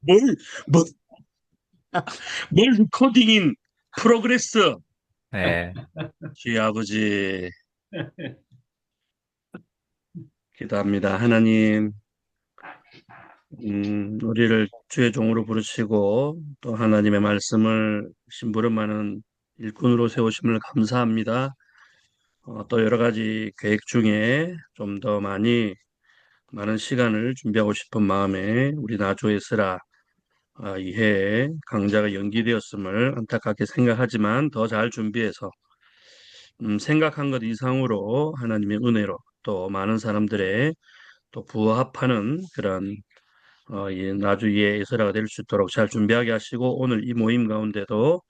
뭘, 뭘, 뭘 리코딩인 프로그레스. 네. 주의 아버지, 기도합니다. 하나님, 우리를 주의 종으로 부르시고 또 하나님의 말씀을 심부름 많은 일꾼으로 세우심을 감사합니다. 또 여러 가지 계획 중에 좀 더 많은 시간을 준비하고 싶은 마음에 우리 나주에서라 이해 강좌가 연기되었음을 안타깝게 생각하지만 더 잘 준비해서 생각한 것 이상으로 하나님의 은혜로 또 많은 사람들의 또 부합하는 그런 이 나주 예에서라가 될 수 있도록 잘 준비하게 하시고 오늘 이 모임 가운데도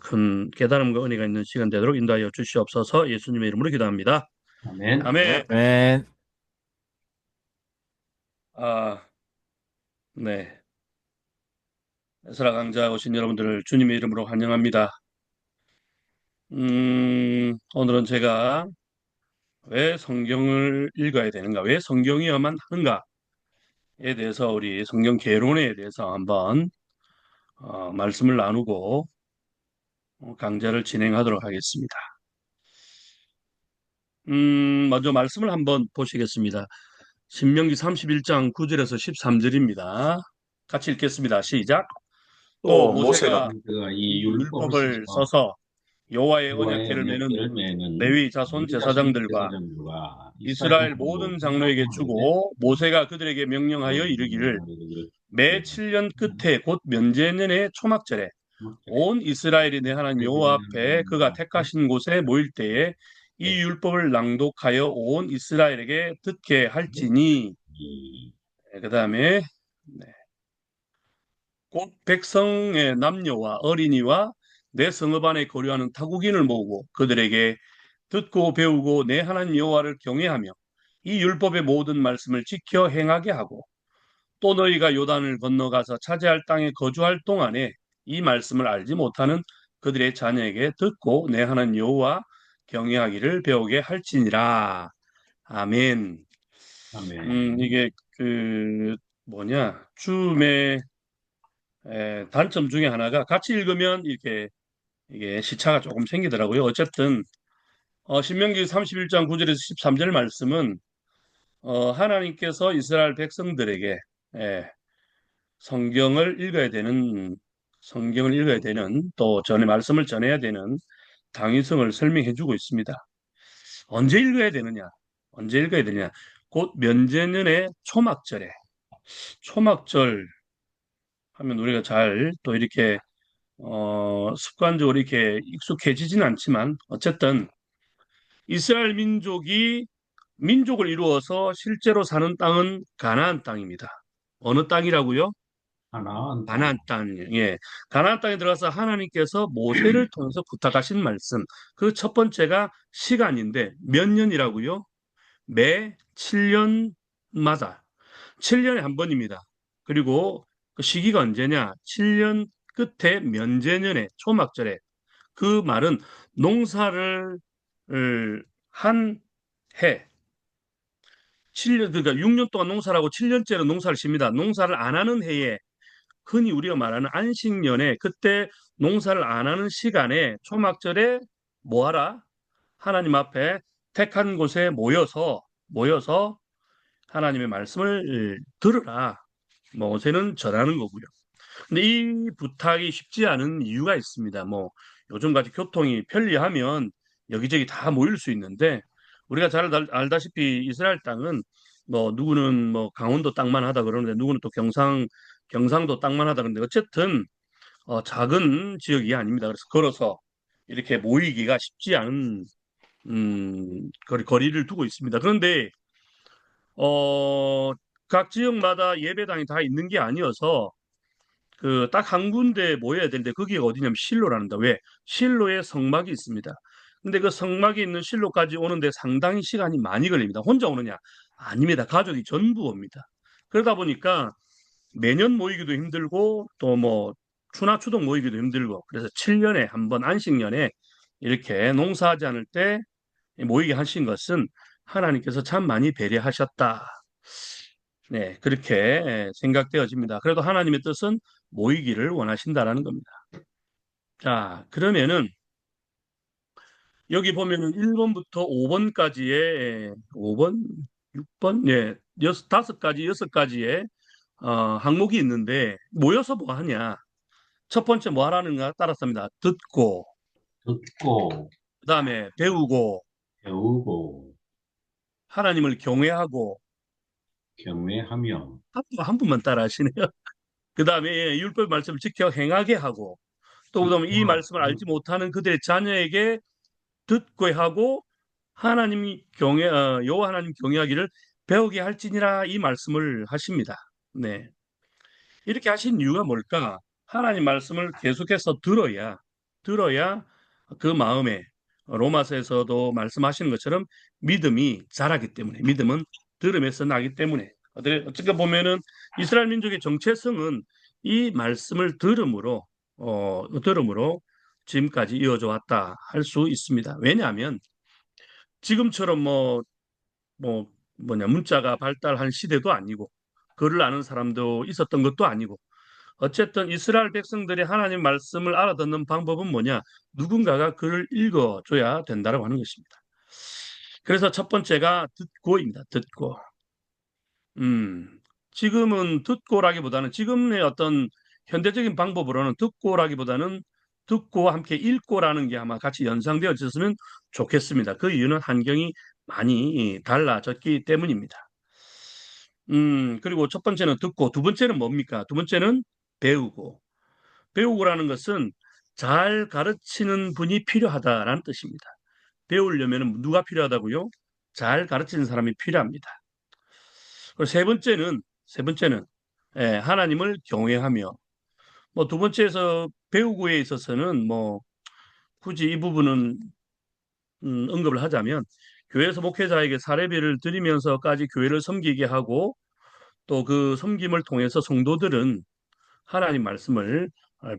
큰 깨달음과 은혜가 있는 시간 되도록 인도하여 주시옵소서. 예수님의 이름으로 기도합니다. 아멘. 아멘. 맨, 아, 네. 에스라 강좌 오신 여러분들을 주님의 이름으로 환영합니다. 오늘은 제가 왜 성경을 읽어야 되는가, 왜 성경이어야만 하는가에 대해서 우리 성경 개론에 대해서 한번 말씀을 나누고 강좌를 진행하도록 하겠습니다. 먼저 말씀을 한번 보시겠습니다. 신명기 31장 9절에서 13절입니다. 같이 읽겠습니다. 시작. 또 또 모세가 모세가 이 이 율법을 율법을 써서 써서 여호와의 여호와의 언약궤를 메는 언약궤를 매는 레위 자손 레위 자손 제사장들과 제사장들과 이스라엘 이스라엘 온 모든 장로에게 장로들에게 주고 모세가 그들에게 명령하여 이르기를 명령하기를 매 7년 끝에 곧 면제년의 초막절에 막절에 온 이스라엘이 내 하나님 여호와 앞에 그가 택하신 곳에 모일 때에 이 율법을 낭독하여 온 이스라엘에게 듣게 할지니. 그 다음에 곧 백성의 남녀와 어린이와 내 성읍 안에 거류하는 타국인을 모으고 그들에게 듣고 배우고 내 하나님 여호와를 경외하며 이 율법의 모든 말씀을 지켜 행하게 하고 또 너희가 요단을 건너가서 차지할 땅에 거주할 동안에 이 말씀을 알지 못하는 그들의 자녀에게 듣고 내 하나님 여호와 경외하기를 배우게 할지니라. 아멘. 아멘. 이게 뭐냐 줌의 단점 중에 하나가 같이 읽으면 이렇게 이게 시차가 조금 생기더라고요. 어쨌든 신명기 31장 9절에서 13절 말씀은 하나님께서 이스라엘 백성들에게 예, 성경을 읽어야 되는 성경을 읽어야 되는 또 전에 말씀을 전해야 되는 당위성을 설명해 주고 있습니다. 언제 읽어야 되느냐? 언제 읽어야 되냐? 곧 면제년의 초막절에 초막절 하면 우리가 잘 또 이렇게 습관적으로 이렇게 익숙해지진 않지만 어쨌든 이스라엘 민족을 이루어서 실제로 사는 땅은 가나안 땅입니다. 어느 땅이라고요? 하나님 땅. 가나안 땅이에요. 예. 가나안 땅에 들어가서 하나님께서 모세를 통해서 부탁하신 말씀. 그 첫 번째가 시간인데 몇 년이라고요? 매 7년마다 7년에 한 번입니다. 그리고 그 시기가 언제냐? 7년 끝에 면제년에 초막절에 그 말은 농사를 한 해, 7년, 그러니까 6년 동안 농사를 하고 7년째로 농사를 쉽니다. 농사를 안 하는 해에 흔히 우리가 말하는 안식년에 그때 농사를 안 하는 시간에 초막절에 뭐하라? 하나님 앞에 택한 곳에 모여서 하나님의 말씀을 들으라. 모세는 전하는 거고요. 근데 이 부탁이 쉽지 않은 이유가 있습니다. 뭐 요즘같이 교통이 편리하면 여기저기 다 모일 수 있는데 우리가 잘 알다시피 이스라엘 땅은 뭐 누구는 뭐 강원도 땅만 하다 그러는데 누구는 또 경상도 땅만 하다 그러는데 어쨌든 작은 지역이 아닙니다. 그래서 걸어서 이렇게 모이기가 쉽지 않은 거리를 두고 있습니다. 그런데 어, 각 지역마다 예배당이 다 있는 게 아니어서 그 딱 한 군데 모여야 되는데 거기가 어디냐면 실로라는다. 왜? 실로에 성막이 있습니다. 근데 그 성막이 있는 실로까지 오는데 상당히 시간이 많이 걸립니다. 혼자 오느냐? 아닙니다. 가족이 전부 옵니다. 그러다 보니까 매년 모이기도 힘들고 또 뭐 추나 추동 모이기도 힘들고 그래서 7년에 한 번 안식년에 이렇게 농사하지 않을 때 모이게 하신 것은 하나님께서 참 많이 배려하셨다. 네, 그렇게 생각되어집니다. 그래도 하나님의 뜻은 모이기를 원하신다라는 겁니다. 자, 그러면은 여기 보면은 1번부터 5번까지의 5번, 6번, 예, 다섯 가지, 여섯 가지의 항목이 있는데 모여서 뭐 하냐? 첫 번째 뭐 하라는가 따랐습니다. 듣고, 듣고, 그다음에 배우고, 배우고, 하나님을 경외하고, 경외하며, 한 분만 따라 하시네요. 그다음에 율법 말씀을 지켜 행하게 하고, 또 그다음에 이 지켜, 말씀을 알지 못하는 그들의 자녀에게 듣고 하고 하나님 여호와 하나님 경외하기를 배우게 할지니라 이 말씀을 하십니다. 네. 이렇게 하신 이유가 뭘까? 하나님 말씀을 계속해서 들어야 그 마음에 로마서에서도 말씀하시는 것처럼 믿음이 자라기 때문에 믿음은 들음에서 나기 때문에 어떻게 보면은 이스라엘 민족의 정체성은 이 말씀을 들음으로 지금까지 이어져 왔다 할 수 있습니다. 왜냐하면 지금처럼 뭐 뭐냐 문자가 발달한 시대도 아니고 글을 아는 사람도 있었던 것도 아니고 어쨌든 이스라엘 백성들이 하나님 말씀을 알아듣는 방법은 뭐냐? 누군가가 글을 읽어줘야 된다고 하는 것입니다. 그래서 첫 번째가 듣고입니다. 듣고. 지금은 듣고라기보다는 지금의 어떤 현대적인 방법으로는 듣고라기보다는 듣고 함께 읽고라는 게 아마 같이 연상되어졌으면 좋겠습니다. 그 이유는 환경이 많이 달라졌기 때문입니다. 그리고 첫 번째는 듣고, 두 번째는 뭡니까? 두 번째는 배우고. 배우고라는 것은 잘 가르치는 분이 필요하다라는 뜻입니다. 배우려면 누가 필요하다고요? 잘 가르치는 사람이 필요합니다. 그리고 세 번째는 하나님을 경외하며 뭐 두 번째에서 배우고에 있어서는 뭐 굳이 이 부분은 언급을 하자면 교회에서 목회자에게 사례비를 드리면서까지 교회를 섬기게 하고 또 그 섬김을 통해서 성도들은 하나님 말씀을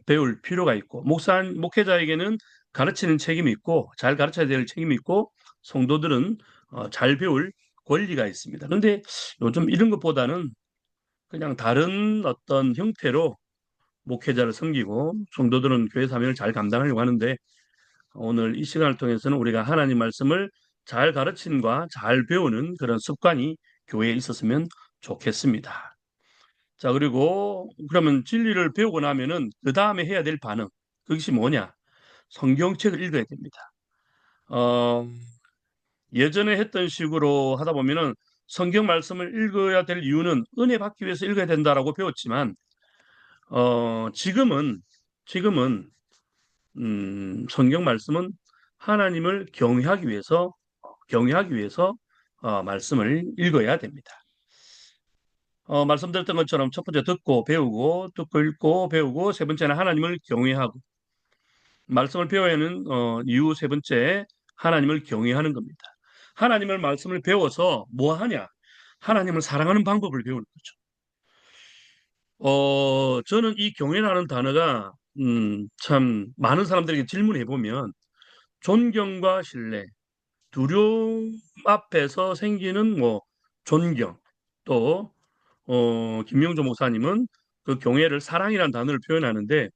배울 필요가 있고 목회자에게는 가르치는 책임이 있고 잘 가르쳐야 될 책임이 있고 성도들은 잘 배울 권리가 있습니다. 그런데 요즘 이런 것보다는 그냥 다른 어떤 형태로 목회자를 섬기고 성도들은 교회 사명을 잘 감당하려고 하는데 오늘 이 시간을 통해서는 우리가 하나님 말씀을 잘 가르침과 잘 배우는 그런 습관이 교회에 있었으면 좋겠습니다. 자, 그리고 그러면 진리를 배우고 나면은 그 다음에 해야 될 반응. 그것이 뭐냐? 성경책을 읽어야 됩니다. 어, 예전에 했던 식으로 하다 보면은 성경 말씀을 읽어야 될 이유는 은혜 받기 위해서 읽어야 된다라고 배웠지만, 지금은 성경 말씀은 하나님을 경외하기 위해서 말씀을 읽어야 됩니다. 말씀드렸던 것처럼 첫 번째 듣고 배우고 듣고 읽고 배우고 세 번째는 하나님을 경외하고 말씀을 배워야 하는 이유 세 번째 하나님을 경외하는 겁니다. 하나님을 말씀을 배워서 뭐 하냐? 하나님을 사랑하는 방법을 배우는 거죠. 저는 이 경외라는 단어가 참 많은 사람들에게 질문해 보면 존경과 신뢰, 두려움 앞에서 생기는 뭐 존경 또 김명조 목사님은 그 경외를 사랑이라는 단어를 표현하는데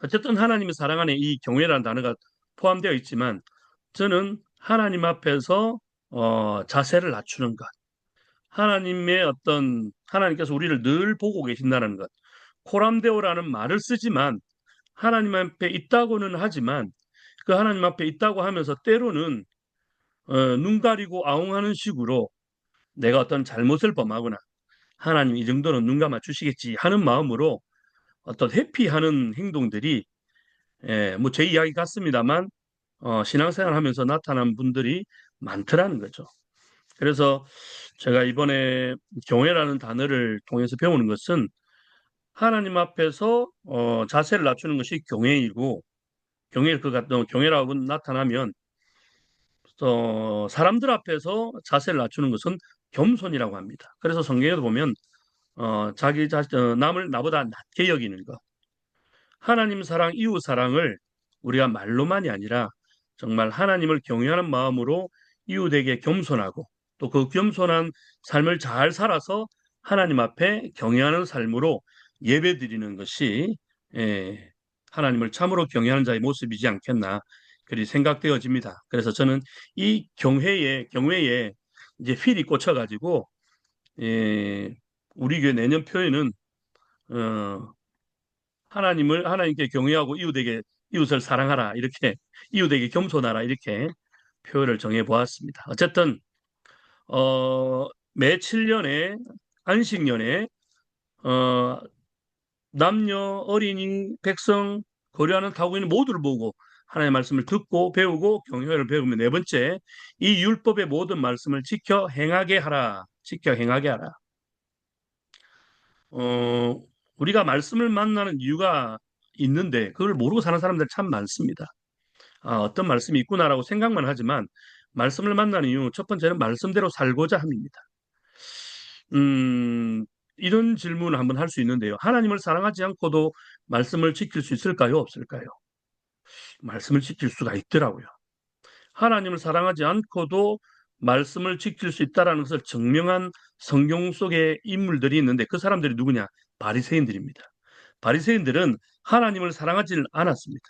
어쨌든 하나님의 사랑 안에 이 경외라는 단어가 포함되어 있지만 저는 하나님 앞에서 자세를 낮추는 것, 하나님께서 우리를 늘 보고 계신다는 것, 코람데오라는 말을 쓰지만 하나님 앞에 있다고는 하지만 그 하나님 앞에 있다고 하면서 때로는 눈 가리고 아웅하는 식으로 내가 어떤 잘못을 범하거나 하나님 이 정도는 눈 감아 주시겠지 하는 마음으로 어떤 회피하는 행동들이 뭐 제 이야기 같습니다만 신앙생활 하면서 나타난 분들이 많더라는 거죠. 그래서 제가 이번에 경외라는 단어를 통해서 배우는 것은 하나님 앞에서 자세를 낮추는 것이 경외이고 경외일 것 같던 경외라고 나타나면 사람들 앞에서 자세를 낮추는 것은 겸손이라고 합니다. 그래서 성경에도 보면 남을 나보다 낮게 여기는 것, 하나님 사랑, 이웃 사랑을 우리가 말로만이 아니라 정말 하나님을 경외하는 마음으로 이웃에게 겸손하고 또 그 겸손한 삶을 잘 살아서 하나님 앞에 경외하는 삶으로 예배드리는 것이 예, 하나님을 참으로 경외하는 자의 모습이지 않겠나 그리 생각되어집니다. 그래서 저는 이 경외에 이제 휠이 꽂혀가지고 예, 우리 교회 내년 표에는 어, 하나님께 경외하고 이웃을 사랑하라 이렇게 이웃에게 겸손하라 이렇게 표현을 정해 보았습니다. 어쨌든 매 7년에 안식년에 어, 남녀 어린이 백성 고려하는 타국인 모두를 보고 하나님의 말씀을 듣고 배우고 경외를 배우면 네 번째 이 율법의 모든 말씀을 지켜 행하게 하라. 어, 우리가 말씀을 만나는 이유가 있는데 그걸 모르고 사는 사람들 참 많습니다. 아, 어떤 말씀이 있구나라고 생각만 하지만 말씀을 만나는 이유 첫 번째는 말씀대로 살고자 함입니다. 이런 질문을 한번 할 수 있는데요. 하나님을 사랑하지 않고도 말씀을 지킬 수 있을까요? 없을까요? 말씀을 지킬 수가 있더라고요. 하나님을 사랑하지 않고도 말씀을 지킬 수 있다라는 것을 증명한 성경 속의 인물들이 있는데 그 사람들이 누구냐? 바리새인들입니다. 바리새인들은 하나님을 사랑하지는 않았습니다.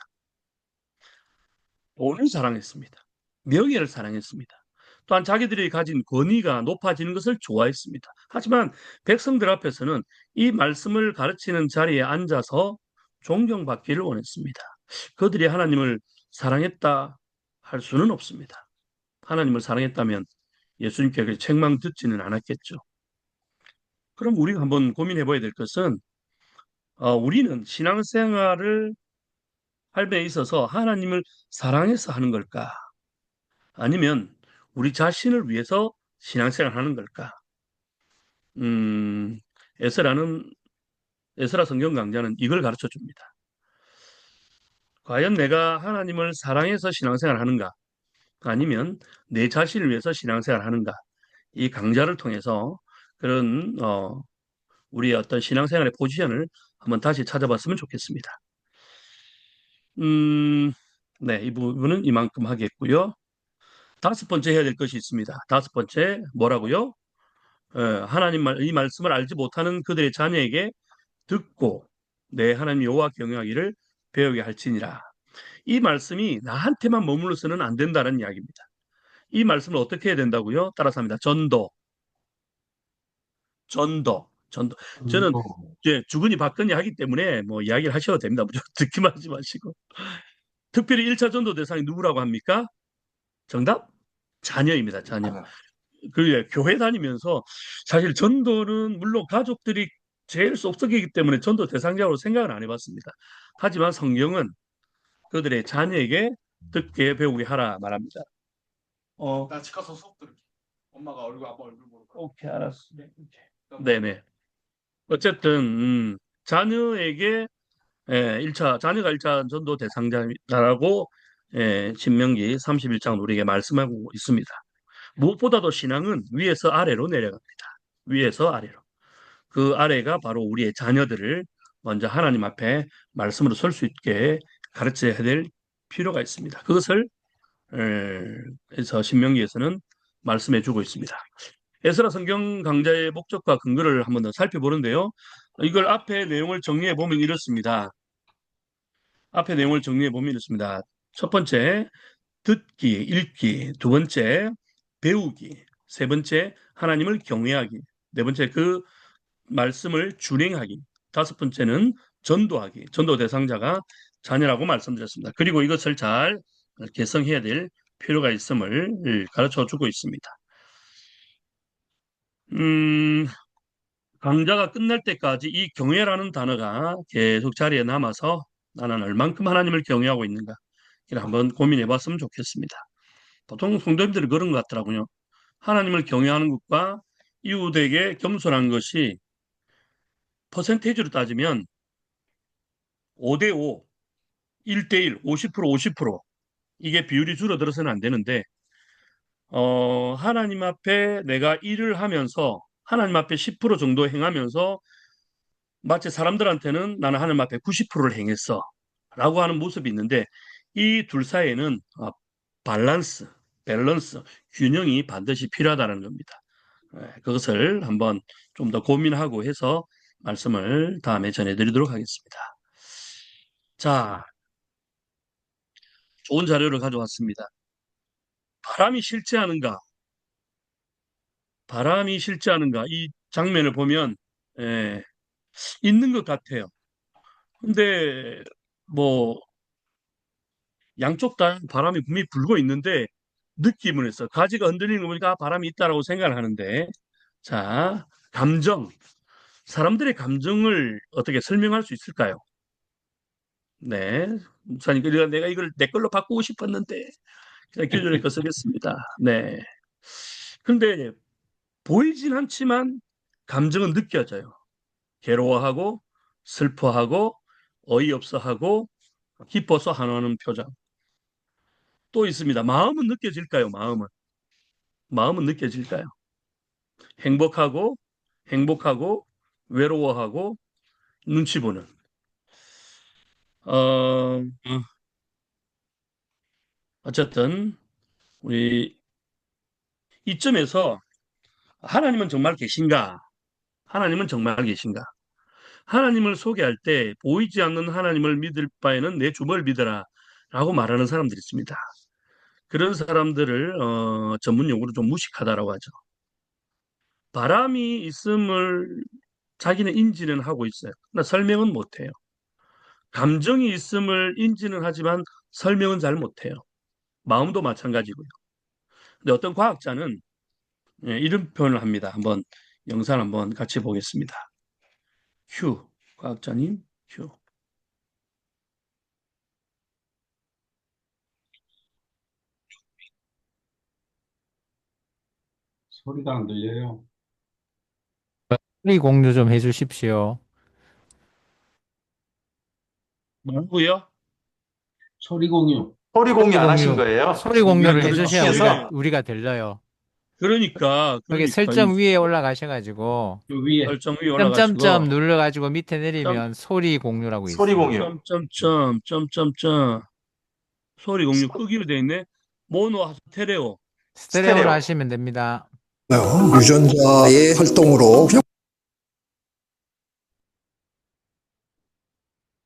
돈을 사랑했습니다. 명예를 사랑했습니다. 또한 자기들이 가진 권위가 높아지는 것을 좋아했습니다. 하지만 백성들 앞에서는 이 말씀을 가르치는 자리에 앉아서 존경받기를 원했습니다. 그들이 하나님을 사랑했다 할 수는 없습니다. 하나님을 사랑했다면 예수님께 그 책망 듣지는 않았겠죠. 그럼 우리가 한번 고민해 봐야 될 것은 우리는 신앙생활을 할 때 있어서 하나님을 사랑해서 하는 걸까? 아니면 우리 자신을 위해서 신앙생활 하는 걸까? 음, 에스라는 에스라 성경 강자는 이걸 가르쳐 줍니다. 과연 내가 하나님을 사랑해서 신앙생활 하는가? 아니면 내 자신을 위해서 신앙생활 하는가? 이 강좌를 통해서 그런 우리의 어떤 신앙생활의 포지션을 한번 다시 찾아봤으면 좋겠습니다. 음, 네, 이 부분은 이만큼 하겠고요. 다섯 번째 해야 될 것이 있습니다. 다섯 번째 뭐라고요? 이 말씀을 알지 못하는 그들의 자녀에게 듣고 내 하나님 여호와 경외하기를 배우게 할지니라. 이 말씀이 나한테만 머물러서는 안 된다는 이야기입니다. 이 말씀을 어떻게 해야 된다고요? 따라서 합니다. 전도. 저는 전도. 이제 주거니 받거니 하기 때문에 뭐 이야기를 하셔도 됩니다. 무조건 듣기만 하지 마시고. 특별히 1차 전도 대상이 누구라고 합니까? 정답? 자녀입니다. 자녀. 하나. 그 교회 다니면서 사실 전도는 물론 가족들이 제일 쏙쏙이기 때문에 전도 대상자로 생각을 안 해봤습니다. 하지만 성경은 그들의 자녀에게 듣게 배우게 하라 말합니다. 나 집 가서 수업 들을게. 엄마가 얼굴 아빠 얼굴 보러 가. 오케이, 알았어. 네, 네네. 어쨌든 자녀에게 1차 자녀가 1차 전도 대상자라고 신명기 31장 우리에게 말씀하고 있습니다. 무엇보다도 신앙은 위에서 아래로 내려갑니다. 위에서 아래로. 그 아래가 바로 우리의 자녀들을 먼저 하나님 앞에 말씀으로 설 수 있게 가르쳐야 될 필요가 있습니다. 그것을 그래서 신명기에서는 말씀해 주고 있습니다. 에스라 성경 강좌의 목적과 근거를 한번 더 살펴보는데요. 이걸 앞에 내용을 정리해 보면 이렇습니다. 앞에 내용을 정리해 보면 이렇습니다. 첫 번째, 듣기, 읽기. 두 번째, 배우기. 세 번째, 하나님을 경외하기. 네 번째, 그 말씀을 준행하기. 다섯 번째는 전도하기. 전도 대상자가 자녀라고 말씀드렸습니다. 그리고 이것을 잘 개성해야 될 필요가 있음을 가르쳐 주고 있습니다. 음, 강좌가 끝날 때까지 이 경외라는 단어가 계속 자리에 남아서 나는 얼만큼 하나님을 경외하고 있는가. 이를 한번 고민해 봤으면 좋겠습니다. 보통 성도님들이 그런 것 같더라고요. 하나님을 경외하는 것과 이웃에게 겸손한 것이 퍼센테이지로 따지면 5대5, 1대1, 50%, 50% 이게 비율이 줄어들어서는 안 되는데 하나님 앞에 내가 일을 하면서 하나님 앞에 10% 정도 행하면서 마치 사람들한테는 나는 하나님 앞에 90%를 행했어 라고 하는 모습이 있는데 이 둘 사이에는 밸런스, 밸런스, 균형이 반드시 필요하다는 겁니다. 그것을 한번 좀 더 고민하고 해서 말씀을 다음에 전해드리도록 하겠습니다. 자, 좋은 자료를 가져왔습니다. 바람이 실제하는가? 바람이 실제하는가? 이 장면을 보면 예, 있는 것 같아요. 근데 뭐 양쪽 다 바람이 분명히 불고 있는데 느낌을 해서 가지가 흔들리는 거 보니까 바람이 있다라고 생각을 하는데 자, 감정. 사람들의 감정을 어떻게 설명할 수 있을까요? 네. 목사님, 내가 이걸 내 걸로 바꾸고 싶었는데 그냥 교조의 거 쓰겠습니다. 네. 근데 보이진 않지만 감정은 느껴져요. 괴로워하고 슬퍼하고 어이없어하고 기뻐서 한원하는 표정. 또 있습니다. 마음은 느껴질까요? 마음은 느껴질까요? 행복하고 행복하고 외로워하고 눈치 보는. 어, 어쨌든 우리 이점에서 하나님은 정말 계신가? 하나님은 정말 계신가? 하나님을 소개할 때 보이지 않는 하나님을 믿을 바에는 내 주먹을 믿어라 라고 말하는 사람들이 있습니다. 그런 사람들을 전문 용어로 좀 무식하다라고 하죠. 바람이 있음을 자기는 인지는 하고 있어요. 그러나 설명은 못해요. 감정이 있음을 인지는 하지만 설명은 잘 못해요. 마음도 마찬가지고요. 근데 어떤 과학자는 이런 표현을 합니다. 한번 영상 한번 같이 보겠습니다. 휴, 과학자님, 휴. 소리가 안 들려요. 소리 공유 좀 해주십시오. 뭐라고요? 소리 공유. 소리 공유 안 하신 공유. 거예요? 소리 공유를 그렇지. 해주셔야만 우리가 들려요. 그러니까 여기 설정 위에 올라가셔가지고 요 위에. 설정 위에 점점점 올라가시고 눌러가지고 밑에 내리면 소리 공유라고 소리 있어요. 공유. 점점점 소리 공유 끄기로 돼 있네. 모노 스테레오. 스테레오로 스테레오. 하시면 됩니다. 유전자의 활동으로 그냥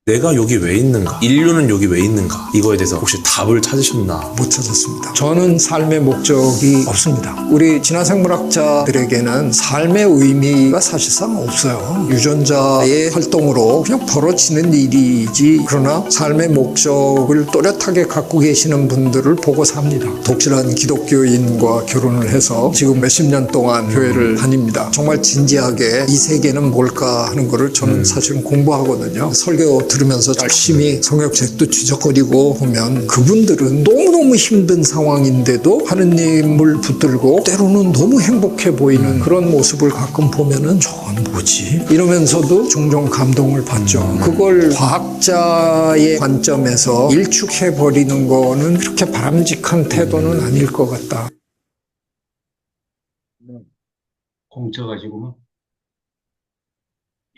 내가 여기 왜 있는가? 인류는 여기 왜 있는가? 이거에 대해서 혹시 답을 찾으셨나? 못 찾았습니다. 저는 삶의 목적이 없습니다. 우리 진화생물학자들에게는 삶의 의미가 사실상 없어요. 유전자의 활동으로 그냥 벌어지는 일이지, 그러나 삶의 목적을 또렷하게 갖고 계시는 분들을 보고 삽니다. 독실한 기독교인과 결혼을 해서 지금 몇십 년 동안 교회를 다닙니다. 정말 진지하게 이 세계는 뭘까 하는 거를 저는 사실은 공부하거든요. 설교 들으면서 열심히 성역책도 뒤적거리고 보면 그분들은 너무너무 힘든 상황인데도 하느님을 붙들고 때로는 너무 행복해 보이는 그런 모습을 가끔 보면은 저건 뭐지? 이러면서도 종종 감동을 받죠. 그걸 과학자의 관점에서 일축해버리는 거는 그렇게 바람직한 태도는 아닐 것 같다. 공짜가지고만.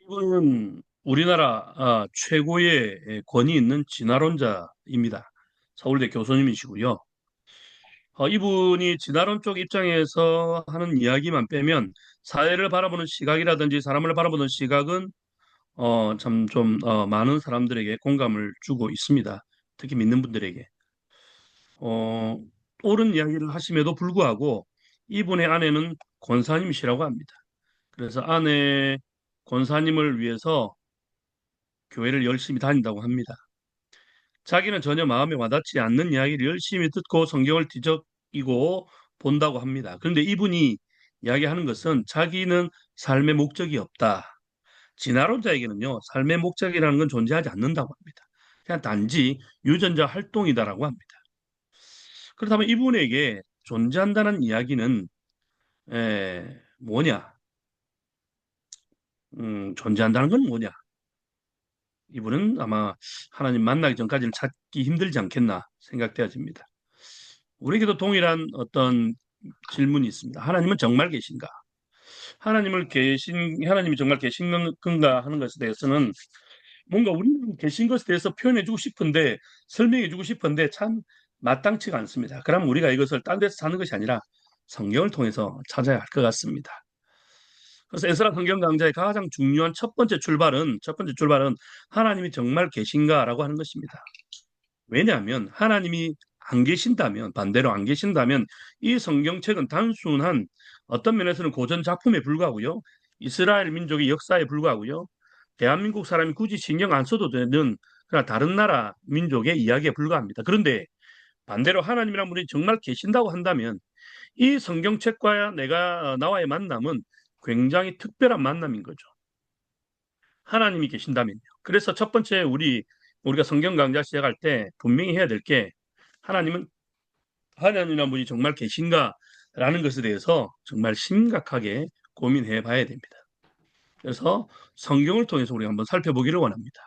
이분은 우리나라 최고의 권위 있는 진화론자입니다. 서울대 교수님이시고요. 이분이 진화론 쪽 입장에서 하는 이야기만 빼면 사회를 바라보는 시각이라든지 사람을 바라보는 시각은 참 좀 많은 사람들에게 공감을 주고 있습니다. 특히 믿는 분들에게. 옳은 이야기를 하심에도 불구하고 이분의 아내는 권사님이시라고 합니다. 그래서 아내 권사님을 위해서 교회를 열심히 다닌다고 합니다. 자기는 전혀 마음에 와닿지 않는 이야기를 열심히 듣고 성경을 뒤적이고 본다고 합니다. 그런데 이분이 이야기하는 것은 자기는 삶의 목적이 없다. 진화론자에게는요, 삶의 목적이라는 건 존재하지 않는다고 합니다. 그냥 단지 유전자 활동이다라고 합니다. 그렇다면 이분에게 존재한다는 이야기는 뭐냐? 존재한다는 건 뭐냐? 이분은 아마 하나님 만나기 전까지는 찾기 힘들지 않겠나 생각되어집니다. 우리에게도 동일한 어떤 질문이 있습니다. 하나님은 정말 계신가? 하나님이 정말 계신 건가 하는 것에 대해서는 뭔가 우리는 계신 것에 대해서 표현해주고 싶은데 설명해주고 싶은데 참 마땅치가 않습니다. 그럼 우리가 이것을 딴 데서 찾는 것이 아니라 성경을 통해서 찾아야 할 것 같습니다. 그래서 에스라 성경 강좌의 가장 중요한 첫 번째 출발은 하나님이 정말 계신가라고 하는 것입니다. 왜냐하면 하나님이 안 계신다면, 반대로 안 계신다면 이 성경책은 단순한 어떤 면에서는 고전 작품에 불과하고요. 이스라엘 민족의 역사에 불과하고요. 대한민국 사람이 굳이 신경 안 써도 되는 그러나 다른 나라 민족의 이야기에 불과합니다. 그런데 반대로 하나님이란 분이 정말 계신다고 한다면 이 성경책과 나와의 만남은 굉장히 특별한 만남인 거죠. 하나님이 계신다면요. 그래서 첫 번째 우리가 성경 강좌 시작할 때 분명히 해야 될 게 하나님이란 분이 정말 계신가라는 것에 대해서 정말 심각하게 고민해 봐야 됩니다. 그래서 성경을 통해서 우리가 한번 살펴보기를 원합니다.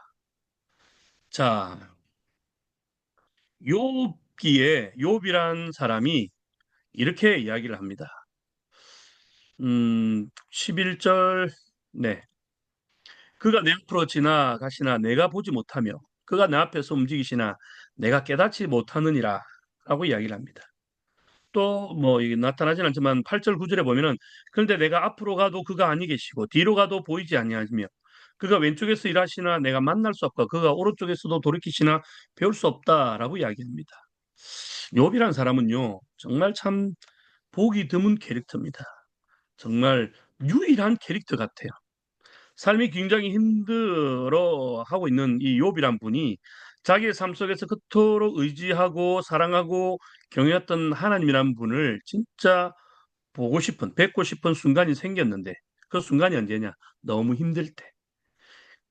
자, 욥이란 사람이 이렇게 이야기를 합니다. 11절, 네. 그가 내 앞으로 지나가시나 내가 보지 못하며 그가 내 앞에서 움직이시나 내가 깨닫지 못하느니라 라고 이야기를 합니다. 또 뭐 이게 나타나진 않지만 8절 9절에 보면은 그런데 내가 앞으로 가도 그가 아니 계시고 뒤로 가도 보이지 아니하시며 그가 왼쪽에서 일하시나 내가 만날 수 없고 그가 오른쪽에서도 돌이키시나 배울 수 없다라고 이야기합니다. 욥이란 사람은요 정말 참 보기 드문 캐릭터입니다. 정말 유일한 캐릭터 같아요. 삶이 굉장히 힘들어하고 있는 이 욥이란 분이 자기의 삶 속에서 그토록 의지하고 사랑하고 경외했던 하나님이란 분을 진짜 뵙고 싶은 순간이 생겼는데 그 순간이 언제냐? 너무 힘들 때.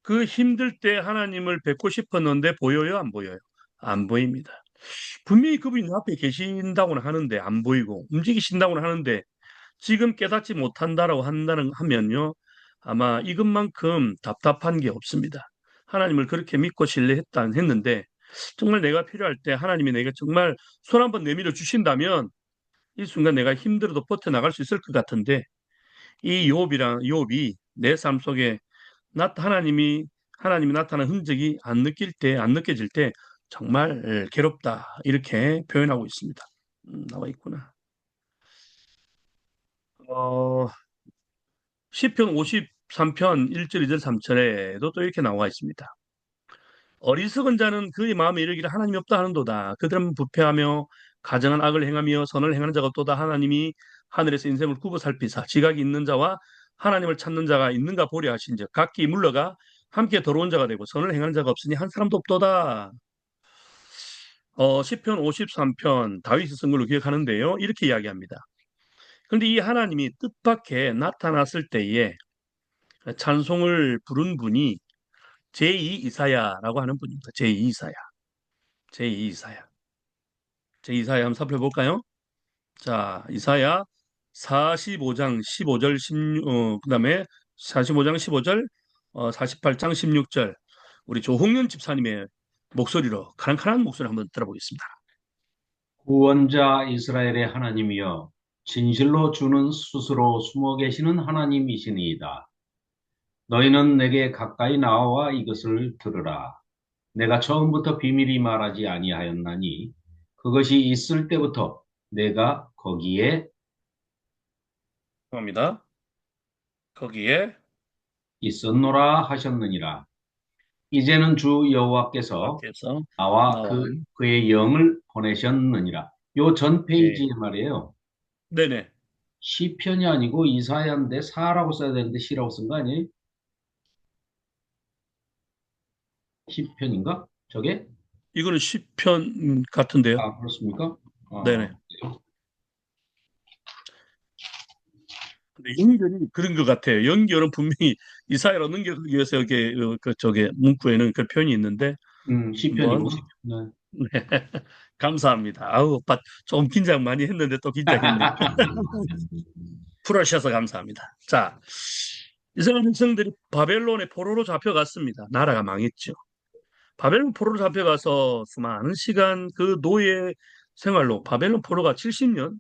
그 힘들 때 하나님을 뵙고 싶었는데 보여요? 안 보여요? 안 보입니다. 분명히 그분이 내 앞에 계신다고는 하는데 안 보이고 움직이신다고는 하는데 지금 깨닫지 못한다라고 하면요. 아마 이것만큼 답답한 게 없습니다. 하나님을 그렇게 믿고 했는데 정말 내가 필요할 때 하나님이 내가 정말 손 한번 내밀어 주신다면 이 순간 내가 힘들어도 버텨나갈 수 있을 것 같은데 이 욥이 내 삶 속에 하나님이 나타난 흔적이 안 느껴질 때 정말 괴롭다 이렇게 표현하고 있습니다. 나와 있구나. 시편 53편 1절, 2절, 3절에도 또 이렇게 나와 있습니다. 어리석은 자는 그의 마음에 이르기를 하나님이 없다 하는도다. 그들은 부패하며 가정한 악을 행하며 선을 행하는 자가 없도다. 하나님이 하늘에서 인생을 굽어 살피사 지각이 있는 자와 하나님을 찾는 자가 있는가 보려 하신즉 각기 물러가 함께 더러운 자가 되고 선을 행하는 자가 없으니 한 사람도 없도다. 시편 53편 다윗이 쓴 걸로 기억하는데요. 이렇게 이야기합니다. 그런데 이 하나님이 뜻밖에 나타났을 때에 찬송을 부른 분이 제2 이사야라고 하는 분입니다. 제2 이사야. 제2 이사야. 제2 이사야 한번 살펴볼까요? 자, 이사야 45장 15절 16, 그다음에 45장 15절, 48장 16절. 우리 조홍련 집사님의 목소리로 카랑카랑 목소리 한번 들어보겠습니다. 구원자 이스라엘의 하나님이여 진실로 주는 스스로 숨어 계시는 하나님이시니이다. 너희는 내게 가까이 나와 이것을 들으라. 내가 처음부터 비밀이 말하지 아니하였나니 그것이 있을 때부터 내가 거기에 감사합니다. 거기에 있었노라 하셨느니라. 이제는 주 여호와께서 밖에서 나와 그의 영을 보내셨느니라. 요 전 페이지에 말이에요. 네네. 시편이 아니고 이사야인데 사라고 써야 되는데 시라고 쓴 거 아니에요? 시편인가? 저게? 이거는 시편 같은데요. 아, 그렇습니까? 네네. 근데 연결이 그런 것 같아요. 연결은 분명히 이사야로 넘겨가기 위해서 여기 저게 문구에는 그 표현이 있는데 시편이고. 한번 네. 네. 감사합니다. 아우 오빠 좀 긴장 많이 했는데 또 긴장했네. 풀어주셔서 감사합니다. 자, 이스라엘 백성들이 바벨론의 포로로 잡혀갔습니다. 나라가 망했죠. 바벨론 포로로 잡혀가서 수많은 시간 그 노예 생활로 바벨론 포로가 70년,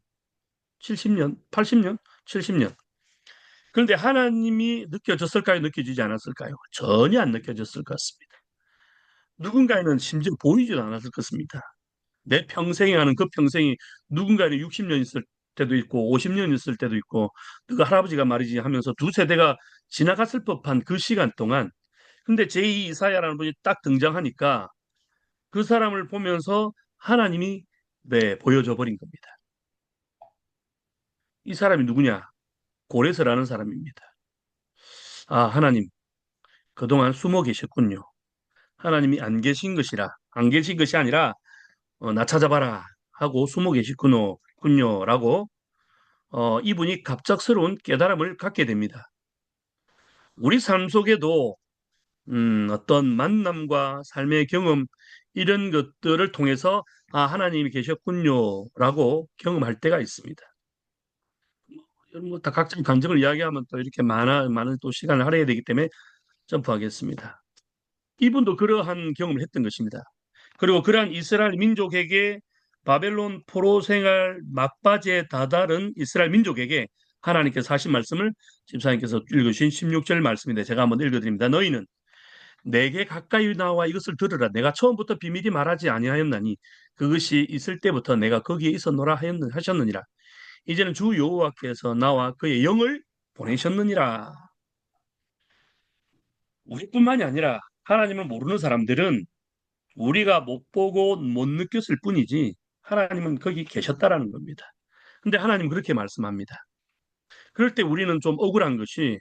80년, 70년. 그런데 하나님이 느껴졌을까요? 느껴지지 않았을까요? 전혀 안 느껴졌을 것 같습니다. 누군가에는 심지어 보이지도 않았을 것입니다. 내 평생에 하는 그 평생이 누군가는 60년 있을 때도 있고 50년 있을 때도 있고 그 할아버지가 말이지 하면서 두 세대가 지나갔을 법한 그 시간 동안 근데 제2 이사야라는 분이 딱 등장하니까 그 사람을 보면서 하나님이 네, 보여줘 버린 겁니다. 이 사람이 누구냐? 고레스라는 사람입니다. 아, 하나님, 그동안 숨어 계셨군요. 하나님이 안 계신 것이라, 안 계신 것이 아니라, 나 찾아봐라 하고 숨어 계시군요, 라고, 이분이 갑작스러운 깨달음을 갖게 됩니다. 우리 삶 속에도, 어떤 만남과 삶의 경험, 이런 것들을 통해서, 아, 하나님이 계셨군요, 라고 경험할 때가 있습니다. 뭐다 각자의 감정을 이야기하면 또 이렇게 많은 또 시간을 할애해야 되기 때문에 점프하겠습니다. 이분도 그러한 경험을 했던 것입니다. 그리고 그러한 이스라엘 민족에게 바벨론 포로 생활 막바지에 다다른 이스라엘 민족에게 하나님께서 하신 말씀을 집사님께서 읽으신 16절 말씀인데 제가 한번 읽어드립니다. 너희는 내게 가까이 나와 이것을 들으라. 내가 처음부터 비밀이 말하지 아니하였나니 그것이 있을 때부터 내가 거기에 있었노라 하셨느니라. 이제는 주 여호와께서 나와 그의 영을 보내셨느니라. 우리뿐만이 아니라 하나님을 모르는 사람들은 우리가 못 보고 못 느꼈을 뿐이지 하나님은 거기 계셨다라는 겁니다. 근데 하나님은 그렇게 말씀합니다. 그럴 때 우리는 좀 억울한 것이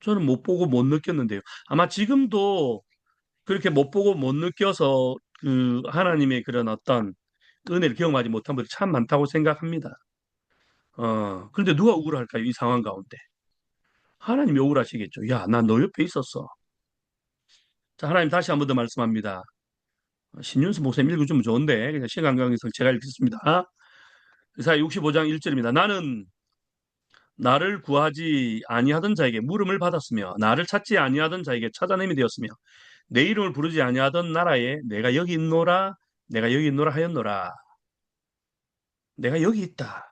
저는 못 보고 못 느꼈는데요. 아마 지금도 그렇게 못 보고 못 느껴서 그 하나님의 그런 어떤 은혜를 경험하지 못한 분들이 참 많다고 생각합니다. 그런데 누가 억울할까요? 이 상황 가운데. 하나님이 억울하시겠죠. 야, 난 너 옆에 있었어. 자, 하나님 다시 한 번 더 말씀합니다. 신윤수 목사님 읽어주면 좋은데 그냥 시간 관계상 제가 읽겠습니다. 이사야 65장 1절입니다. 나는 나를 구하지 아니하던 자에게 물음을 받았으며 나를 찾지 아니하던 자에게 찾아냄이 되었으며 내 이름을 부르지 아니하던 나라에 내가 여기 있노라 내가 여기 있노라 하였노라. 내가 여기 있다.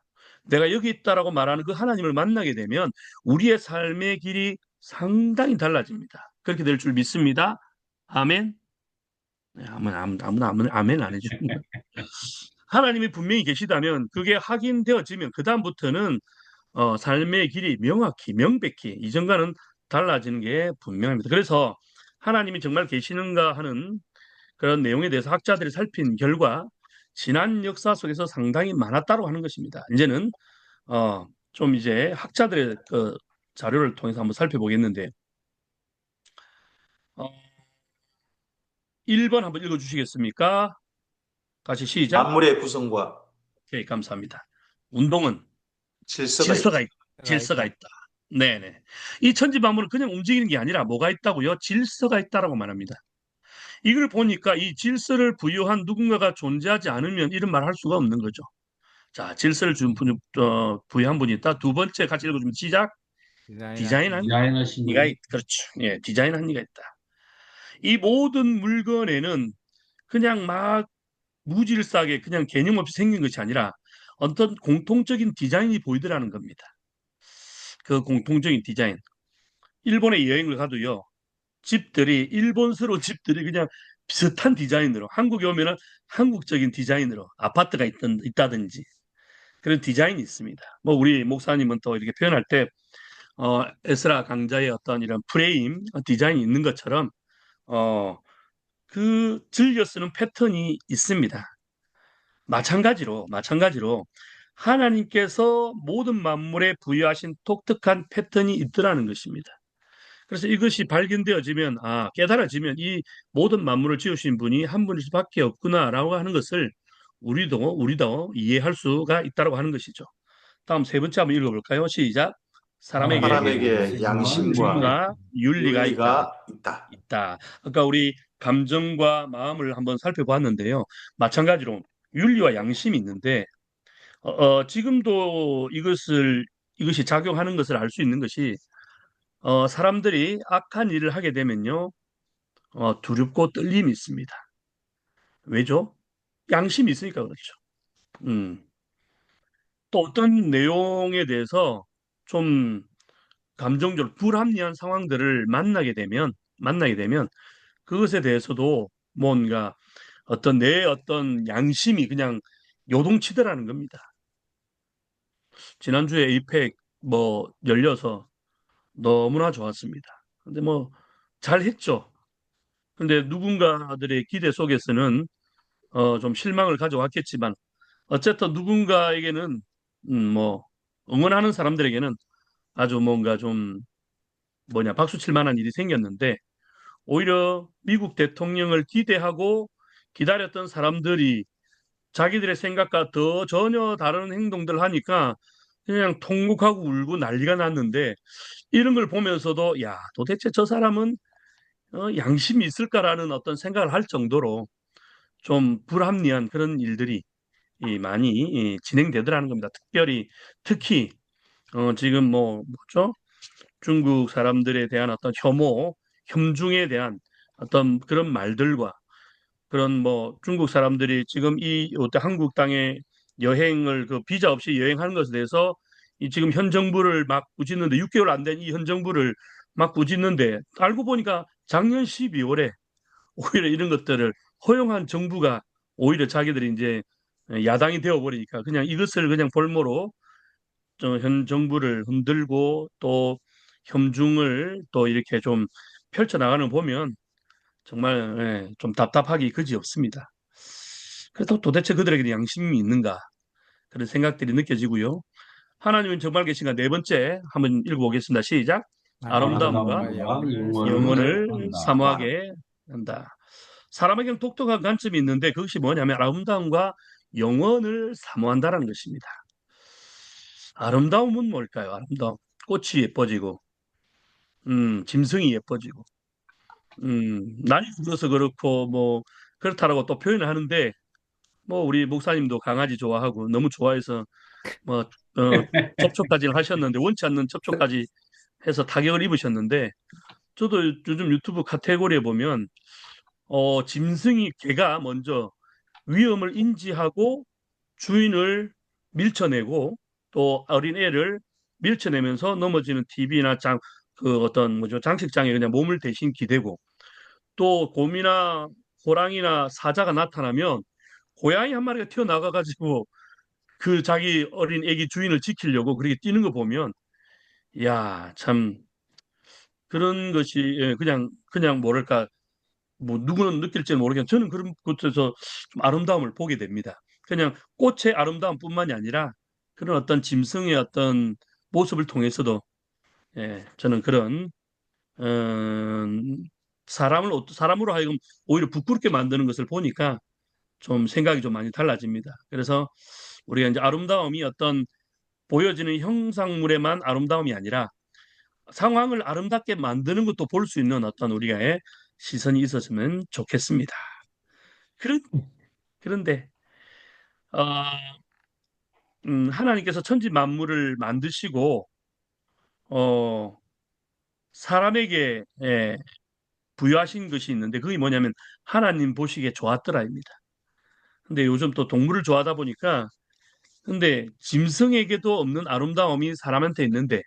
내가 여기 있다라고 말하는 그 하나님을 만나게 되면 우리의 삶의 길이 상당히 달라집니다. 그렇게 될 줄 믿습니다. 아멘. 네, 아무나 아멘 안 해주는 거예요. 하나님이 분명히 계시다면 그게 확인되어지면 그 다음부터는 삶의 길이 명확히 명백히 이전과는 달라지는 게 분명합니다. 그래서 하나님이 정말 계시는가 하는 그런 내용에 대해서 학자들이 살핀 결과 지난 역사 속에서 상당히 많았다고 하는 것입니다. 이제는 좀 이제 학자들의 그 자료를 통해서 한번 살펴보겠는데 1번 한번 읽어주시겠습니까? 다시 시작. 만물의 구성과 오케이, 감사합니다. 운동은 질서가 질서가 있다. 질서가 있다. 네네. 이 천지만물은 그냥 움직이는 게 아니라 뭐가 있다고요? 질서가 있다라고 말합니다. 이걸 보니까 이 질서를 부여한 누군가가 존재하지 않으면 이런 말 할 수가 없는 거죠. 자, 질서를 부여한 분이 있다. 두 번째 같이 읽어주면 시작. 디자인한 디자인하신 이가 그렇죠. 예, 디자인한 이가 있다. 이 모든 물건에는 그냥 막 무질서하게 그냥 개념 없이 생긴 것이 아니라 어떤 공통적인 디자인이 보이더라는 겁니다. 그 공통적인 디자인. 일본에 여행을 가도요. 집들이 일본스러운 집들이 그냥 비슷한 디자인으로 한국에 오면은 한국적인 디자인으로 아파트가 있다든지 그런 디자인이 있습니다. 뭐 우리 목사님은 또 이렇게 표현할 때 에스라 강자의 어떤 이런 프레임 디자인이 있는 것처럼 그 즐겨 쓰는 패턴이 있습니다. 마찬가지로 하나님께서 모든 만물에 부여하신 독특한 패턴이 있더라는 것입니다. 그래서 이것이 발견되어지면, 깨달아지면 이 모든 만물을 지으신 분이 한 분일 수밖에 없구나라고 하는 것을 우리도 이해할 수가 있다고 하는 것이죠. 다음 세 번째 한번 읽어볼까요? 시작. 사람에게 양심과 윤리가 윤리가 있다. 있다. 아까 우리 감정과 마음을 한번 살펴봤는데요. 마찬가지로 윤리와 양심이 있는데 지금도 이것이 작용하는 것을 알 수 있는 것이 사람들이 악한 일을 하게 되면요, 두렵고 떨림이 있습니다. 왜죠? 양심이 있으니까 그렇죠. 또 어떤 내용에 대해서 좀 감정적으로 불합리한 상황들을 만나게 되면 그것에 대해서도 뭔가 어떤 내 어떤 양심이 그냥 요동치더라는 겁니다. 지난주에 에이펙 뭐 열려서 너무나 좋았습니다. 근데 뭐 잘했죠. 근데 누군가들의 기대 속에서는 좀 실망을 가져왔겠지만 어쨌든 누군가에게는 뭐 응원하는 사람들에게는 아주 뭔가 좀 박수 칠 만한 일이 생겼는데 오히려 미국 대통령을 기대하고 기다렸던 사람들이 자기들의 생각과 더 전혀 다른 행동들 하니까 그냥 통곡하고 울고 난리가 났는데 이런 걸 보면서도 야, 도대체 저 사람은 양심이 있을까라는 어떤 생각을 할 정도로 좀 불합리한 그런 일들이 많이 진행되더라는 겁니다. 특히 지금 뭐죠? 중국 사람들에 대한 어떤 혐오, 혐중에 대한 어떤 그런 말들과 그런 중국 사람들이 지금 이 한국 땅에 여행을 그 비자 없이 여행하는 것에 대해서 이 지금 현 정부를 막 꾸짖는데 6개월 안 된 이 현 정부를 막 꾸짖는데 알고 보니까 작년 12월에 오히려 이런 것들을 허용한 정부가 오히려 자기들이 이제 야당이 되어 버리니까 그냥 이것을 그냥 볼모로 현 정부를 흔들고 또 혐중을 또 이렇게 좀 펼쳐나가는 거 보면 정말 좀 답답하기 그지없습니다. 그래도 도대체 그들에게 양심이 있는가 그런 생각들이 느껴지고요. 하나님은 정말 계신가 네 번째 한번 읽어보겠습니다. 시작. 아름다움과 영혼을 사모하게 한다. 사람에게는 독특한 관점이 있는데 그것이 뭐냐면 아름다움과 영혼을 사모한다라는 것입니다. 아름다움은 뭘까요? 아름다움. 꽃이 예뻐지고, 짐승이 예뻐지고, 날이 들어서 그렇고, 그렇다라고 또 표현을 하는데, 우리 목사님도 강아지 좋아하고, 너무 좋아해서, 접촉까지는 하셨는데, 원치 않는 접촉까지 해서 타격을 입으셨는데, 저도 요즘 유튜브 카테고리에 보면, 개가 먼저 위험을 인지하고 주인을 밀쳐내고, 또 어린애를 밀쳐내면서 넘어지는 TV나 장식장에 그냥 몸을 대신 기대고 또 곰이나 호랑이나 사자가 나타나면 고양이 한 마리가 튀어나가 가지고 그 자기 어린 애기 주인을 지키려고 그렇게 뛰는 거 보면 야, 참 그런 것이 그냥 뭐랄까 누구는 느낄지는 모르겠지만 저는 그런 곳에서 좀 아름다움을 보게 됩니다. 그냥 꽃의 아름다움뿐만이 아니라 그런 어떤 짐승의 어떤 모습을 통해서도 저는 그런 사람으로 하여금 오히려 부끄럽게 만드는 것을 보니까 좀 생각이 좀 많이 달라집니다. 그래서 우리가 이제 아름다움이 어떤 보여지는 형상물에만 아름다움이 아니라 상황을 아름답게 만드는 것도 볼 수 있는 어떤 우리의 시선이 있었으면 좋겠습니다. 그런데 하나님께서 천지 만물을 만드시고 사람에게 부여하신 것이 있는데 그게 뭐냐면 하나님 보시기에 좋았더라입니다. 근데 요즘 또 동물을 좋아하다 보니까 근데 짐승에게도 없는 아름다움이 사람한테 있는데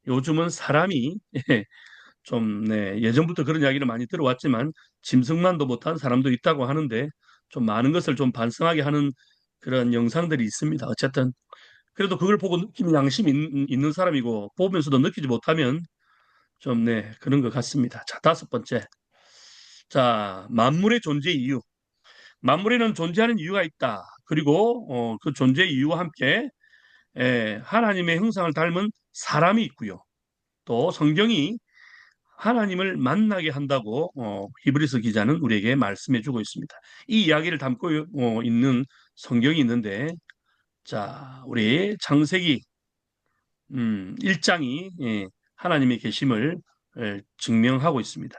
요즘은 사람이 좀 예전부터 그런 이야기를 많이 들어왔지만 짐승만도 못한 사람도 있다고 하는데 좀 많은 것을 좀 반성하게 하는 그런 영상들이 있습니다. 어쨌든 그래도 그걸 보고 느끼는 양심이 있는 사람이고 보면서도 느끼지 못하면 좀 그런 것 같습니다. 자, 다섯 번째. 자, 만물의 존재 이유. 만물에는 존재하는 이유가 있다. 그리고 그 존재 이유와 함께 하나님의 형상을 닮은 사람이 있고요. 또 성경이 하나님을 만나게 한다고 히브리서 기자는 우리에게 말씀해 주고 있습니다. 이 이야기를 담고 있는 성경이 있는데 자, 우리 창세기 1장이 하나님의 계심을 증명하고 있습니다.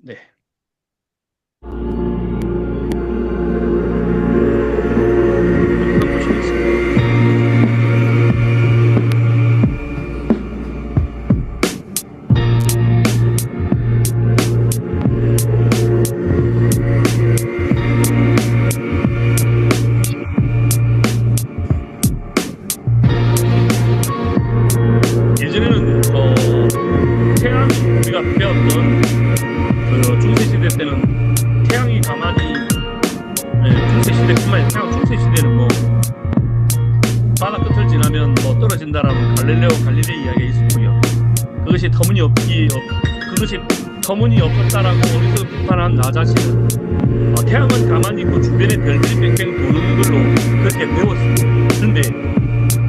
네. 예전에는 사라진다라는 갈릴레오 갈릴레이 이야기가 있었고요. 그것이 그것이 터무니없었다라고 어디서 비판한 나 자신은 태양은 가만히 있고 주변에 별들이 뺑뺑 도는 걸로 그렇게 배웠습니다. 그런데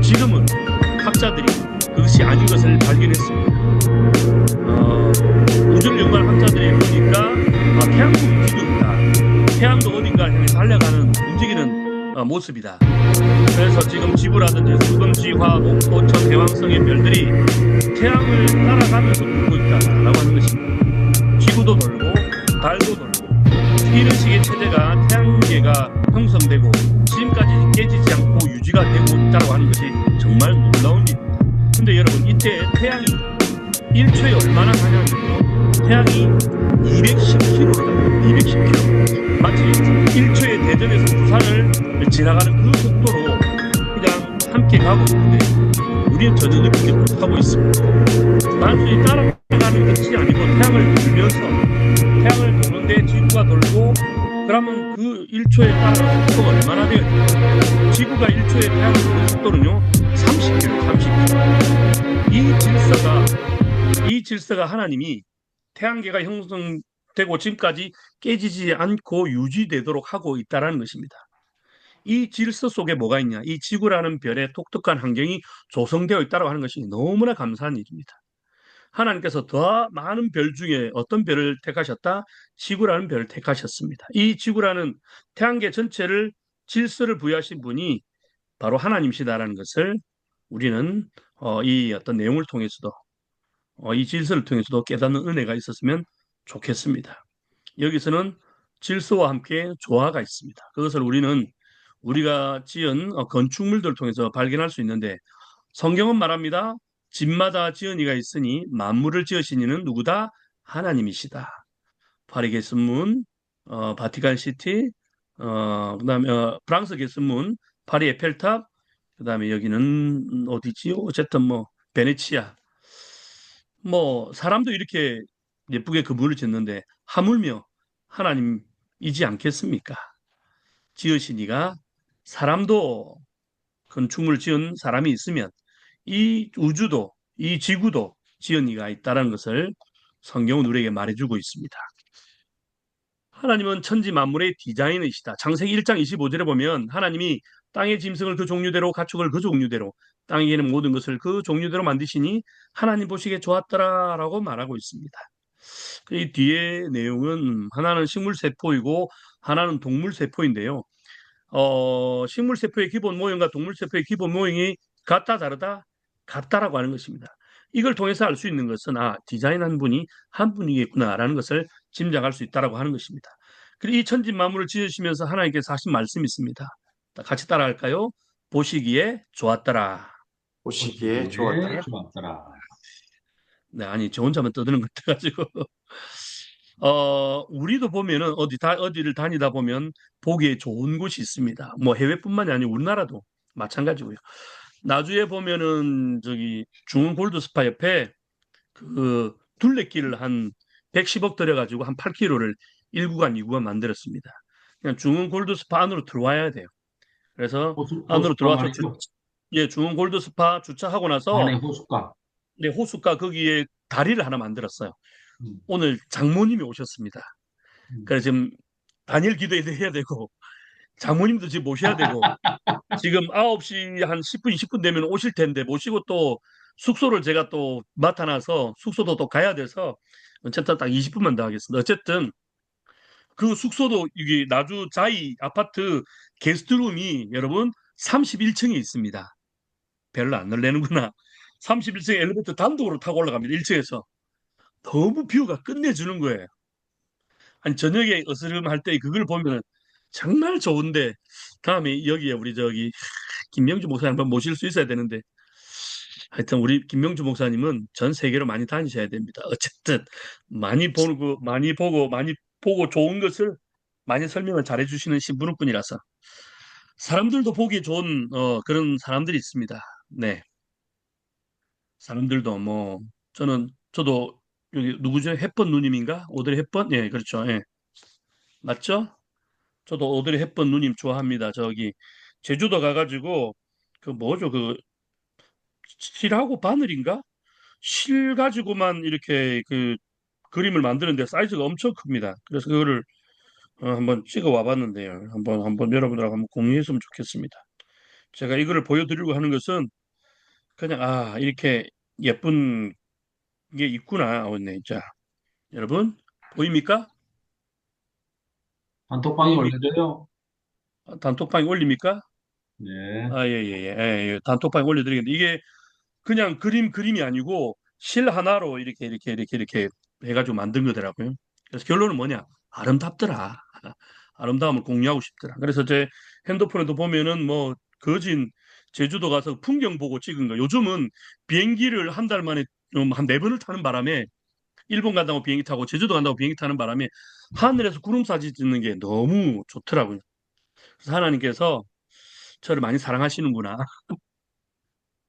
지금은 학자들이 그것이 아닌 것을 발견했습니다. 우주를 연구하는 학자들이 보니까 태양도 움직이고 있다. 태양도 어딘가 향해 달려가는 움직이는 모습이다. 그래서 지금 지구라든지 수금지, 화, 목토, 천, 대왕성의 별들이 태양을 따라가면서 돌고 있다라고 하는 것입니다. 지구도 돌고 달도 돌고 이런 식의 체제가 태양계가 형성되고 지금까지 깨지지 않고 유지가 되고 있다고 하는 것이 정말 놀라운 일입니다. 근데 여러분 이때 태양이 1초에 얼마나 가냐면요. 태양이 210km입니다. 210km. 마치 1초에 대전에서 부산을 지나가는 그 속도로 그냥 함께 가고 있는데 우리는 전혀 느끼지 못하고 있습니다. 단순히 따라가는 것이 아니고 태양을 돌면서 태양을 도는데 지구가 돌고 그러면 그 1초에 따라가는 속도가 얼마나 돼요? 지구가 1초에 태양을 도는 속도는요 30km, 30km. 이 질서가 하나님이 태양계가 형성되고 지금까지 깨지지 않고 유지되도록 하고 있다는 것입니다. 이 질서 속에 뭐가 있냐? 이 지구라는 별의 독특한 환경이 조성되어 있다고 하는 것이 너무나 감사한 일입니다. 하나님께서 더 많은 별 중에 어떤 별을 택하셨다? 지구라는 별을 택하셨습니다. 이 지구라는 태양계 전체를 질서를 부여하신 분이 바로 하나님이시다라는 것을 우리는 이 어떤 내용을 통해서도 이 질서를 통해서도 깨닫는 은혜가 있었으면 좋겠습니다. 여기서는 질서와 함께 조화가 있습니다. 그것을 우리가 지은 건축물들을 통해서 발견할 수 있는데 성경은 말합니다. 집마다 지은이가 있으니 만물을 지으신 이는 누구다? 하나님이시다. 파리 개선문, 바티칸 시티, 그다음에 프랑스 개선문, 파리 에펠탑, 그다음에 여기는 어디지요? 어쨌든 뭐 베네치아. 뭐 사람도 이렇게 예쁘게 그물을 짓는데 하물며 하나님이지 않겠습니까? 지으신 이가 사람도 건축물 지은 사람이 있으면 이 우주도 이 지구도 지은 이가 있다는 것을 성경은 우리에게 말해주고 있습니다. 하나님은 천지 만물의 디자이너이시다. 창세기 1장 25절에 보면 하나님이 땅의 짐승을 그 종류대로 가축을 그 종류대로 땅에 있는 모든 것을 그 종류대로 만드시니 하나님 보시기에 좋았더라라고 말하고 있습니다. 이 뒤에 내용은 하나는 식물세포이고 하나는 동물세포인데요. 식물세포의 기본 모형과 동물세포의 기본 모형이 같다 다르다? 같다라고 하는 것입니다. 이걸 통해서 알 수 있는 것은 디자인한 분이 한 분이겠구나라는 것을 짐작할 수 있다라고 하는 것입니다. 그리고 이 천지 만물을 지으시면서 하나님께서 하신 말씀이 있습니다. 같이 따라할까요? 보시기에 좋았더라. 보시기에 좋았다. 좋았더라. 네, 아니 저 혼자만 떠드는 것 같아가지고 우리도 보면은 어디를 다니다 보면 보기에 좋은 곳이 있습니다. 뭐 해외뿐만이 아니고 우리나라도 마찬가지고요. 나주에 보면은 저기 중흥 골드스파 옆에 그 둘레길을 한 110억 들여가지고 한 8km를 1구간, 2구간 만들었습니다. 그냥 중흥 골드스파 안으로 들어와야 돼요. 그래서 안으로 들어와서 중흥 골드스파 주차하고 나서 안에 호숫가. 네, 호숫가 거기에 다리를 하나 만들었어요. 음. 오늘 장모님이 오셨습니다. 음. 그래서 지금 단일 기도회도 해야 되고 장모님도 지금 모셔야 되고 지금 9시 한 10분, 20분 되면 오실 텐데 모시고 또 숙소를 제가 또 맡아놔서 숙소도 또 가야 돼서 어쨌든 딱 20분만 더 하겠습니다. 어쨌든 그 숙소도 여기 나주 자이 아파트 게스트룸이 여러분 31층에 있습니다. 별로 안 놀래는구나. 31층 엘리베이터 단독으로 타고 올라갑니다. 1층에서. 너무 뷰가 끝내주는 거예요. 아니 저녁에 어스름할 때 그걸 보면 정말 좋은데 다음에 여기에 우리 저기 김명주 목사님 한번 모실 수 있어야 되는데 하여튼 우리 김명주 목사님은 전 세계로 많이 다니셔야 됩니다. 어쨌든 많이 보고 좋은 것을 많이 설명을 잘해 주시는 신부님뿐이라서 사람들도 보기 좋은 그런 사람들이 있습니다. 네. 사람들도 뭐 저도 여기 누구죠? 햇번 누님인가? 오드리 햇번? 예, 그렇죠. 예. 맞죠? 저도 오드리 햇번 누님 좋아합니다. 저기 제주도 가가지고 그 뭐죠? 그 실하고 바늘인가? 실 가지고만 이렇게 그 그림을 만드는데 사이즈가 엄청 큽니다. 그래서 그거를 한번 찍어 와봤는데요. 한번 여러분들하고 한번 공유했으면 좋겠습니다. 제가 이거를 보여드리려고 하는 것은 그냥 이렇게 예쁜 게 있구나. 네, 자, 여러분 보입니까? 단톡방에 보입니- 올려줘요. 단톡방에 올립니까? 네. 예. 단톡방에 올려드리겠는데 이게 그냥 그림이 아니고 실 하나로 이렇게 해가지고 만든 거더라고요. 그래서 결론은 뭐냐? 아름답더라. 아름다움을 공유하고 싶더라. 그래서 제 핸드폰에도 보면은 뭐 거진 제주도 가서 풍경 보고 찍은 거. 요즘은 비행기를 한 달 만에 한 4번을 타는 바람에 일본 간다고 비행기 타고 제주도 간다고 비행기 타는 바람에 하늘에서 구름 사진 찍는 게 너무 좋더라고요. 그래서 하나님께서 저를 많이 사랑하시는구나.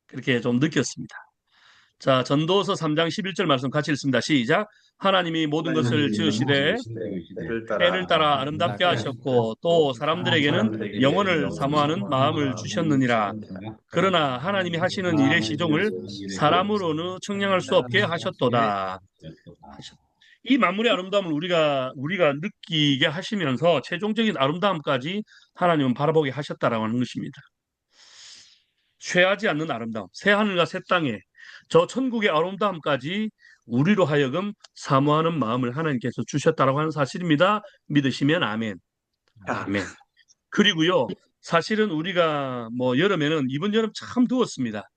그렇게 좀 느꼈습니다. 자, 전도서 3장 11절 말씀 같이 읽습니다. 시작. 하나님이 모든 것을 지으시되 때를 따라 아름답게 하셨고 또 사람들에게는 영혼을 사모하는 마음을 주셨느니라. 그러나 하나님이 하시는 일의 시종을 사람으로는 측량할 수 없게 하셨도다. 이 만물의 아름다움을 우리가 느끼게 하시면서 최종적인 아름다움까지 하나님은 바라보게 하셨다라고 하는 것입니다. 쇠하지 않는 아름다움, 새 하늘과 새 땅에 저 천국의 아름다움까지 우리로 하여금 사모하는 마음을 하나님께서 주셨다라고 하는 사실입니다. 믿으시면 아멘. 아멘. 그리고요, 사실은 우리가 뭐 여름에는 이번 여름 참 더웠습니다.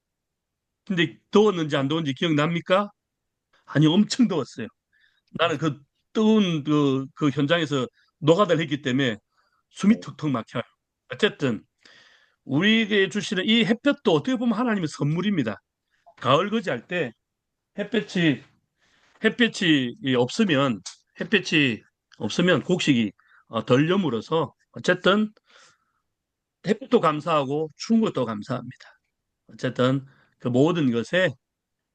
근데 더웠는지 안 더웠는지 기억납니까? 아니, 엄청 더웠어요. 나는 그 뜨거운 그 현장에서 노가다를 했기 때문에 숨이 턱턱 막혀요. 어쨌든 우리에게 주시는 이 햇볕도 어떻게 보면 하나님의 선물입니다. 가을 거지할 때 햇볕이 햇볕이 없으면 곡식이 덜 여물어서 어쨌든 햇빛도 감사하고 추운 것도 감사합니다. 어쨌든 그 모든 것에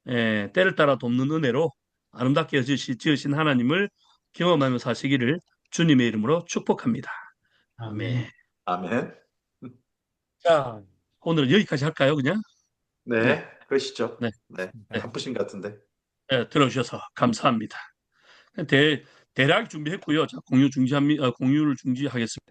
때를 따라 돕는 은혜로 아름답게 지으신 하나님을 경험하며 사시기를 주님의 이름으로 축복합니다. 아멘. 아멘. 자, 오늘은 여기까지 할까요, 그냥? 네, 그러시죠. 네. 네, 네. 바쁘신 것 같은데. 들어주셔서 감사합니다. 대략 준비했고요. 자, 공유를 중지하겠습니다.